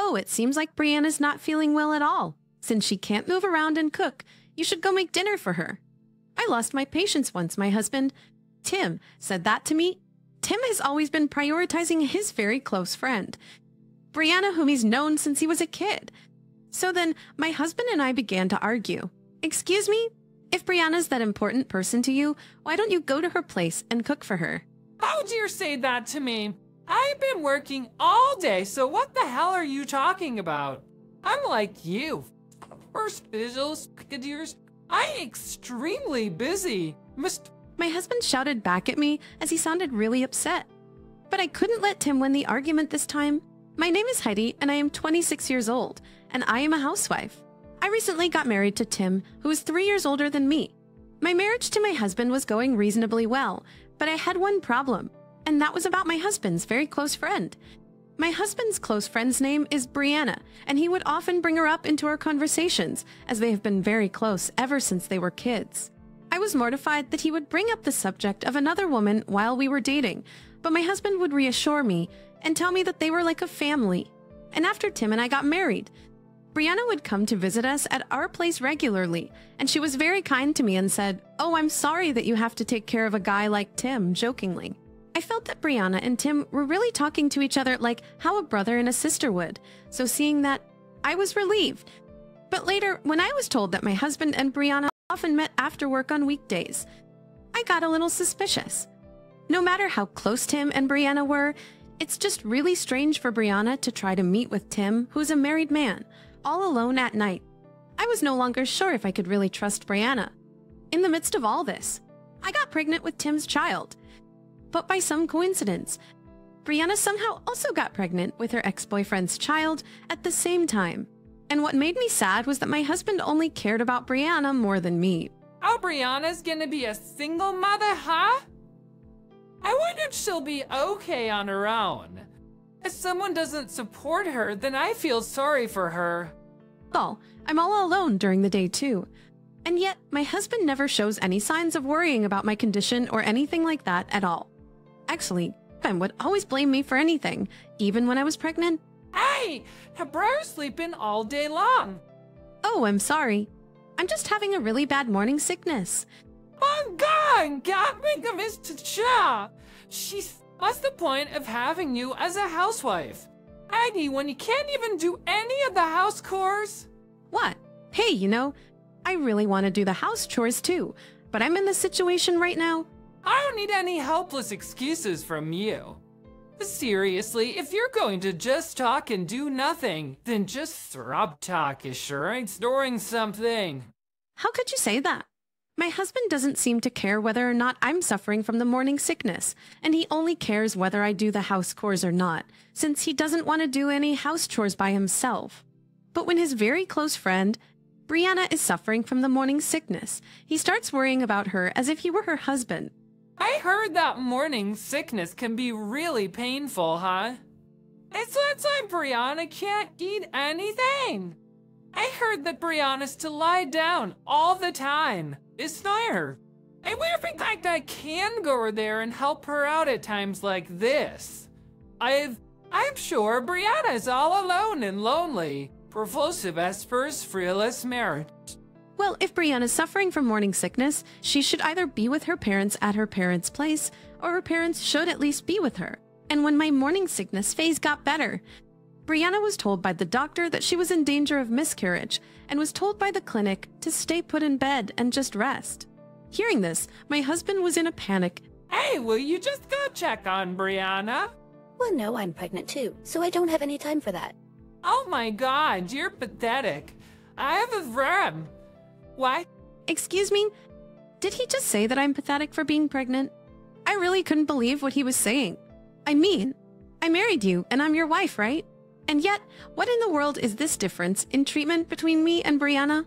Oh, it seems like Brianna's not feeling well at all. Since she can't move around and cook, you should go make dinner for her. I lost my patience once my husband, Tim, said that to me. Tim has always been prioritizing his very close friend, Brianna, whom he's known since he was a kid. So then my husband and I began to argue. Excuse me? If Brianna's that important person to you, why don't you go to her place and cook for her? How dare you say that to me? I've been working all day, so what the hell are you talking about? I'm like you. First visuals, picadures. I'm extremely busy. My husband shouted back at me as he sounded really upset. But I couldn't let Tim win the argument this time. My name is Heidi and I am 26 years old, and I am a housewife. I recently got married to Tim, who is 3 years older than me. My marriage to my husband was going reasonably well, but I had one problem, and that was about my husband's very close friend. My husband's close friend's name is Brianna, and he would often bring her up into our conversations, as they have been very close ever since they were kids. I was mortified that he would bring up the subject of another woman while we were dating, but my husband would reassure me and tell me that they were like a family. And after Tim and I got married, Brianna would come to visit us at our place regularly, and she was very kind to me and said, "Oh, I'm sorry that you have to take care of a guy like Tim," jokingly. I felt that Brianna and Tim were really talking to each other like how a brother and a sister would, so seeing that, I was relieved. But later, when I was told that my husband and Brianna often met after work on weekdays, I got a little suspicious. No matter how close Tim and Brianna were, it's just really strange for Brianna to try to meet with Tim, who's a married man, all alone at night. I was no longer sure if I could really trust Brianna. In the midst of all this, I got pregnant with Tim's child. But by some coincidence, Brianna somehow also got pregnant with her ex-boyfriend's child at the same time. And what made me sad was that my husband only cared about Brianna more than me. Oh, Brianna's gonna be a single mother, huh? I wonder if she'll be okay on her own. If someone doesn't support her, then I feel sorry for her. Well, I'm all alone during the day too. And yet, my husband never shows any signs of worrying about my condition or anything like that at all. Actually, Ben would always blame me for anything, even when I was pregnant. Hey, her brother's sleeping all day long. Oh, I'm sorry. I'm just having a really bad morning sickness. Oh God, got me to Mr. Cha. What's the point of having you as a housewife? Heidi, when you can't even do any of the house chores? What? Hey, I really want to do the house chores too, but I'm in this situation right now. I don't need any helpless excuses from you. Seriously, if you're going to just talk and do nothing, then just stop talking, sure ain't doing something. How could you say that? My husband doesn't seem to care whether or not I'm suffering from the morning sickness, and he only cares whether I do the house chores or not, since he doesn't want to do any house chores by himself. But when his very close friend, Brianna, is suffering from the morning sickness, he starts worrying about her as if he were her husband. I heard that morning sickness can be really painful, huh? It's like Brianna can't eat anything. I heard that Brianna's to lie down all the time. It's fair. I wonder if I can go there and help her out at times like this. I'm sure Brianna is all alone and lonely. Propulsive as first fearless marriage. Well, if Brianna's suffering from morning sickness, she should either be with her parents at her parents' place, or her parents should at least be with her. And when my morning sickness phase got better, Brianna was told by the doctor that she was in danger of miscarriage, and was told by the clinic to stay put in bed and just rest. Hearing this, my husband was in a panic. Hey, will you just go check on Brianna? Well, no, I'm pregnant too, so I don't have any time for that. Oh my God, you're pathetic. I have a friend. Why? Excuse me? Did he just say that I'm pathetic for being pregnant? I really couldn't believe what he was saying. I mean, I married you and I'm your wife, right? And yet, what in the world is this difference in treatment between me and Brianna?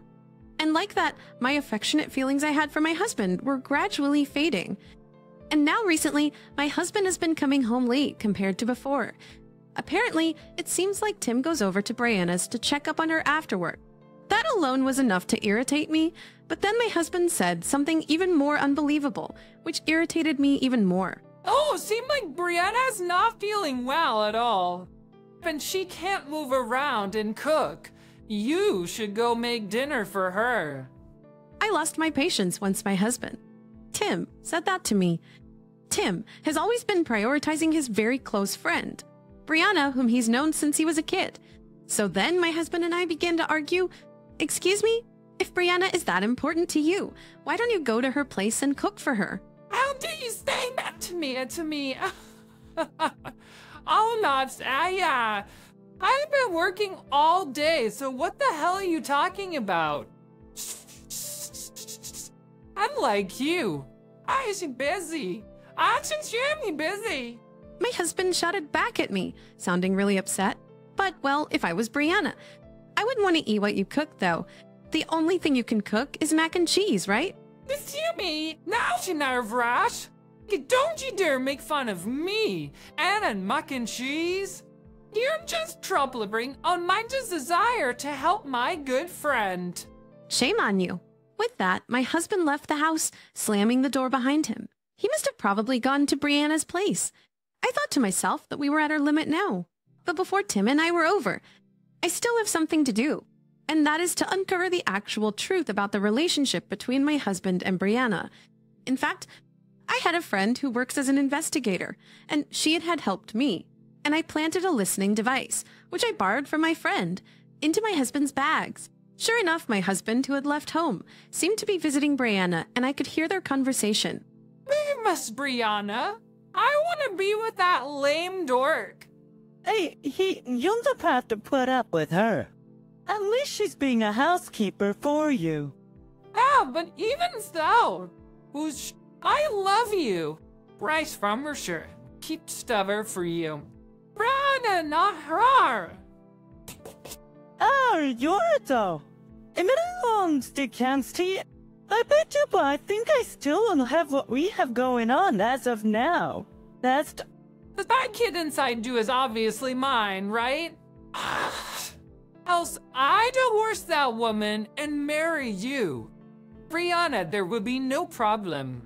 And like that, my affectionate feelings I had for my husband were gradually fading. And now recently, my husband has been coming home late compared to before. Apparently, it seems like Tim goes over to Brianna's to check up on her after work. That alone was enough to irritate me, but then my husband said something even more unbelievable, which irritated me even more. Oh, seemed like Brianna's not feeling well at all. and she can't move around and cook. You should go make dinner for her. I lost my patience once my husband, Tim, said that to me. Tim has always been prioritizing his very close friend, Brianna, whom he's known since he was a kid. So then my husband and I began to argue. Excuse me? If Brianna is that important to you, why don't you go to her place and cook for her? How do you say that to me? Oh, nuts. I've been working all day, so what the hell are you talking about? I'm like you. I am busy. I'm extremely busy. My husband shouted back at me, sounding really upset. But, well, if I was Brianna, I wouldn't want to eat what you cook, though. The only thing you can cook is mac and cheese, right? Excuse me, now you nerve rash. Don't you dare make fun of me and mac and cheese. You're just troubling on my desire to help my good friend. Shame on you. With that, my husband left the house, slamming the door behind him. He must have probably gone to Brianna's place. I thought to myself that we were at our limit now. But before Tim and I were over, I still have something to do. And that is to uncover the actual truth about the relationship between my husband and Brianna. In fact, I had a friend who works as an investigator, and she had helped me. And I planted a listening device, which I borrowed from my friend, into my husband's bags. Sure enough, my husband, who had left home, seemed to be visiting Brianna, and I could hear their conversation. Hey, Miss Brianna, I want to be with that lame dork. Hey, you'll just have to put up with her. At least she's being a housekeeper for you. Yeah, but even so, I love you. Bryce from her shirt. Keep stubber for you. Brianna, not her. Oh, you're though. I bet you, but I think I still will have what we have going on as of now. That kid inside you is obviously mine, right? Else I divorce that woman and marry you. Brianna, there will be no problem.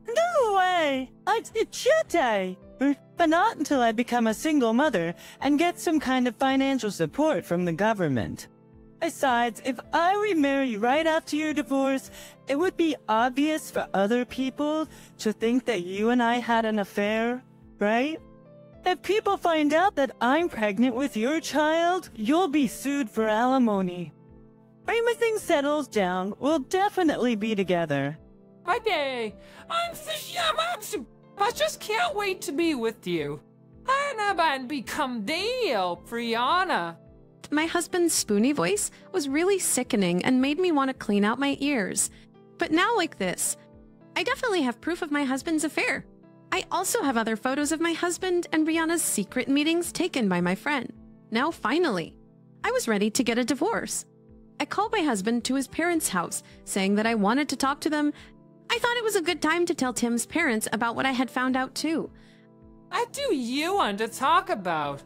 No way! It's your day. But not until I become a single mother and get some kind of financial support from the government. Besides, if I remarry right after your divorce, it would be obvious for other people to think that you and I had an affair, right? If people find out that I'm pregnant with your child, you'll be sued for alimony. When everything settles down, we'll definitely be together. Okay, I just can't wait to be with you. And become deal, Brianna. My husband's spoony voice was really sickening and made me want to clean out my ears. But now like this, I definitely have proof of my husband's affair. I also have other photos of my husband and Brianna's secret meetings taken by my friend. Now finally, I was ready to get a divorce. I called my husband to his parents' house, saying that I wanted to talk to them. I thought it was a good time to tell Tim's parents about what I had found out too. What do you want to talk about?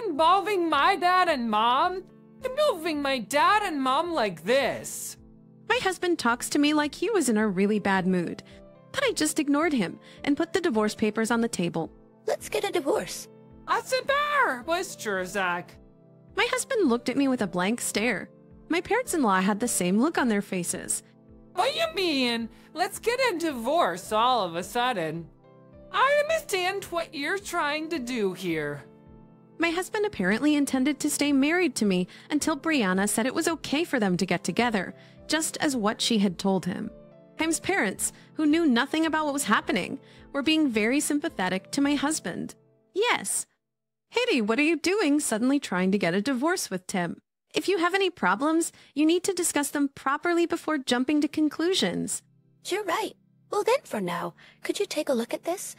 Involving my dad and mom? Involving my dad and mom like this? My husband talks to me like he was in a really bad mood, but I just ignored him and put the divorce papers on the table. Let's get a divorce. That's a bear, whispered Zach. My husband looked at me with a blank stare. My parents-in-law had the same look on their faces. What you mean? Let's get a divorce all of a sudden. I understand what you're trying to do here. My husband apparently intended to stay married to me until Brianna said it was okay for them to get together, just as what she had told him. Tim's parents, who knew nothing about what was happening, were being very sympathetic to my husband. Yes. Haiti, what are you doing suddenly trying to get a divorce with Tim? If you have any problems, you need to discuss them properly before jumping to conclusions. You're right. Well then, for now, could you take a look at this?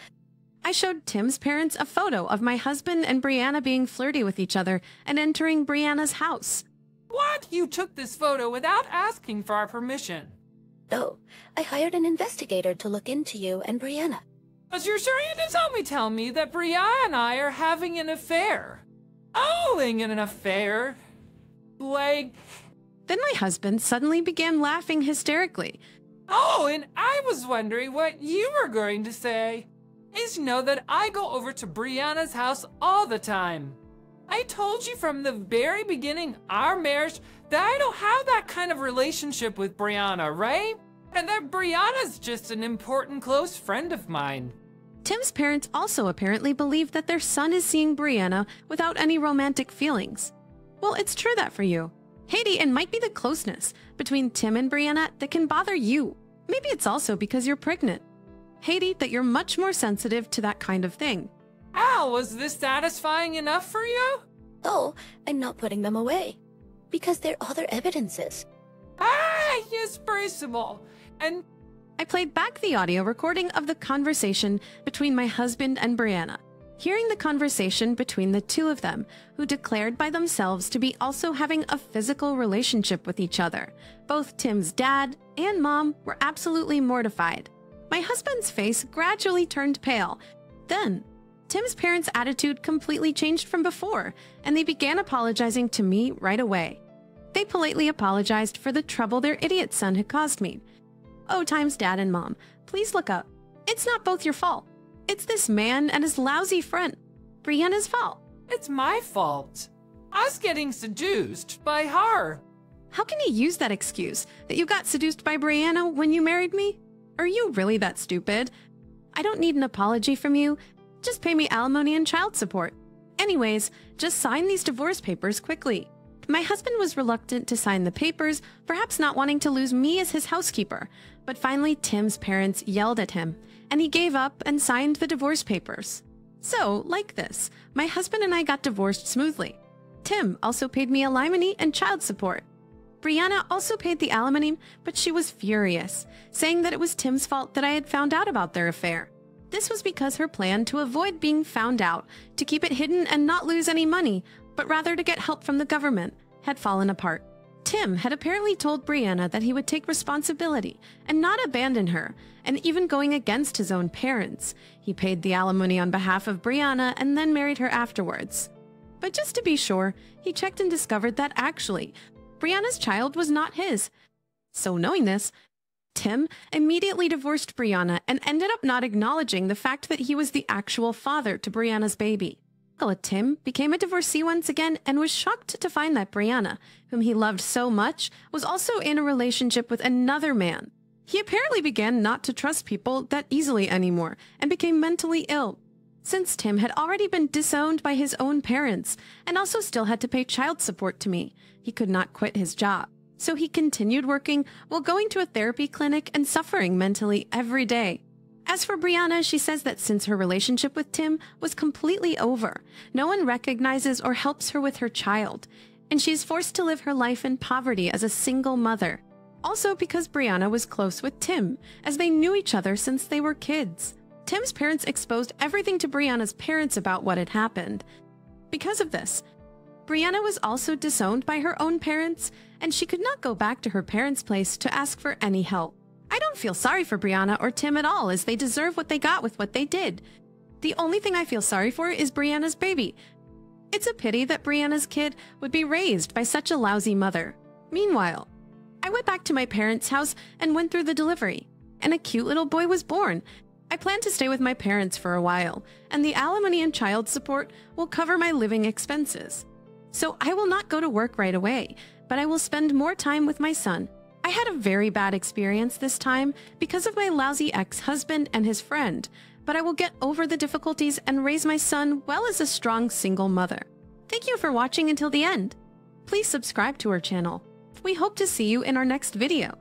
I showed Tim's parents a photo of my husband and Brianna being flirty with each other and entering Brianna's house. What? You took this photo without asking for our permission? No, I hired an investigator to look into you and Brianna. But you're sure you didn't tell me that Brianna and I are having an affair? Owing an affair? Like... Then my husband suddenly began laughing hysterically. Oh, and I was wondering what you were going to say. Is you know that I go over to Brianna's house all the time. I told you from the very beginning our marriage that I don't have that kind of relationship with Brianna, right? And that Brianna's just an important close friend of mine. Tim's parents also apparently believe that their son is seeing Brianna without any romantic feelings. Well, it's true that for you. Haiti, it might be the closeness between Tim and Brianna that can bother you. Maybe it's also because you're pregnant. Haiti, that you're much more sensitive to that kind of thing. Al, was this satisfying enough for you? Oh, I'm not putting them away. Because they're other evidences. Ah, yes, Principal. And I played back the audio recording of the conversation between my husband and Brianna. Hearing the conversation between the two of them, who declared by themselves to be also having a physical relationship with each other. Both Tim's dad and mom were absolutely mortified. My husband's face gradually turned pale. Then, Tim's parents' attitude completely changed from before, and they began apologizing to me right away. They politely apologized for the trouble their idiot son had caused me. Oh, Tim's dad and mom, please look up. It's not both your fault. It's this man and his lousy friend. Brianna's fault. it's my fault. I was getting seduced by her. How can you use that excuse that you got seduced by Brianna when you married me? Are you really that stupid? I don't need an apology from you. Just pay me alimony and child support. Anyways, just sign these divorce papers quickly. My husband was reluctant to sign the papers, perhaps not wanting to lose me as his housekeeper. But finally, Tim's parents yelled at him, and he gave up and signed the divorce papers. So, like this, my husband and I got divorced smoothly. Tim also paid me alimony and child support. Brianna also paid the alimony, but she was furious, saying that it was Tim's fault that I had found out about their affair. This was because her plan to avoid being found out, to keep it hidden and not lose any money, but rather to get help from the government, had fallen apart. Tim had apparently told Brianna that he would take responsibility and not abandon her, and even going against his own parents. He paid the alimony on behalf of Brianna and then married her afterwards. But just to be sure, he checked and discovered that actually, Brianna's child was not his. So knowing this, Tim immediately divorced Brianna and ended up not acknowledging the fact that he was the actual father to Brianna's baby. Tim became a divorcee once again and was shocked to find that Brianna, whom he loved so much, was also in a relationship with another man. He apparently began not to trust people that easily anymore and became mentally ill. Since Tim had already been disowned by his own parents and also still had to pay child support to me, he could not quit his job. So he continued working while going to a therapy clinic and suffering mentally every day. As for Brianna, she says that since her relationship with Tim was completely over, no one recognizes or helps her with her child, and she is forced to live her life in poverty as a single mother. Also because Brianna was close with Tim, as they knew each other since they were kids. Tim's parents exposed everything to Brianna's parents about what had happened. Because of this, Brianna was also disowned by her own parents, and she could not go back to her parents' place to ask for any help. I don't feel sorry for Brianna or Tim at all, as they deserve what they got with what they did. The only thing I feel sorry for is Brianna's baby. It's a pity that Brianna's kid would be raised by such a lousy mother. Meanwhile, I went back to my parents' house and went through the delivery, and a cute little boy was born. I plan to stay with my parents for a while, and the alimony and child support will cover my living expenses. So I will not go to work right away, but I will spend more time with my son. I had a very bad experience this time because of my lousy ex-husband and his friend, but I will get over the difficulties and raise my son well as a strong single mother. Thank you for watching until the end. Please subscribe to our channel. We hope to see you in our next video.